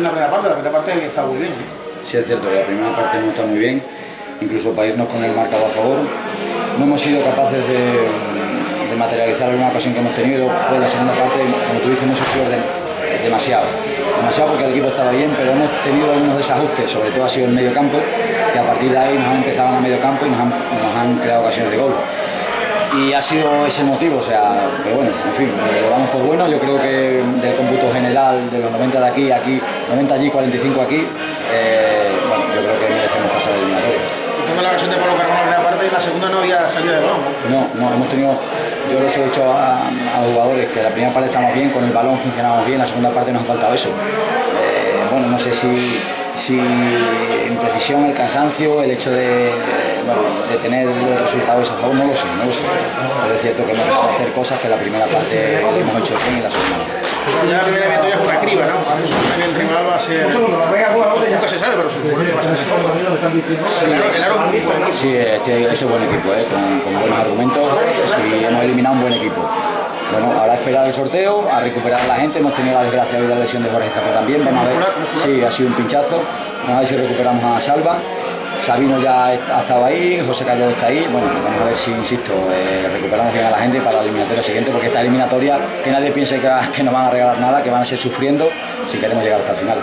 en la primera parte había estado muy bien. Sí, es cierto, la primera parte hemos estado muy bien, incluso para irnos con el marcador a favor. No hemos sido capaces de materializar alguna ocasión que hemos tenido. Fue la segunda parte, como tú dices, hemos sufrido demasiado porque el equipo estaba bien, pero hemos tenido algunos desajustes, sobre todo ha sido el medio campo, y a partir de ahí nos han empezado en el medio campo y nos han creado ocasiones de gol. Y ha sido ese motivo, o sea, pero bueno, en fin, lo damos por bueno. Yo creo que del cómputo general de los 90 de aquí, 90 allí, 45 aquí, bueno, yo creo que merecemos pasar el eliminatorio. Tuve la ocasión de colocar una primera parte y en la segunda no había salida de balón. No, hemos tenido, yo les he dicho a los jugadores que la primera parte estamos bien, con el balón funcionamos bien, la segunda parte nos ha faltado eso. Bueno, no sé si imprecisión, el cansancio, el hecho de tener el resultado de ese juego, no lo sé. Pero es cierto que hemos tenido que hacer cosas que la primera parte hemos hecho bien y la segunda no. Ya la primera victoria es una criba, ¿no? A eso también el rival va a ser... Nunca se sabe, pero supongo que va a ser mejor. El Aro es un buen equipo. Sí, este es buen equipo, con buenos argumentos, y hemos eliminado un buen equipo. Bueno, ahora esperar el sorteo, a recuperar a la gente. Hemos tenido la desgracia de la lesión de Jorge Zafra también. Vamos a ver, sí, ha sido un pinchazo. Vamos a ver si recuperamos a Salva. Sabino ya ha estado ahí, José Callado está ahí. Bueno, vamos a ver si, insisto, recuperamos bien a la gente para la eliminatoria siguiente, porque esta eliminatoria, que nadie piense que no van a regalar nada, que van a ser sufriendo si queremos llegar hasta el final.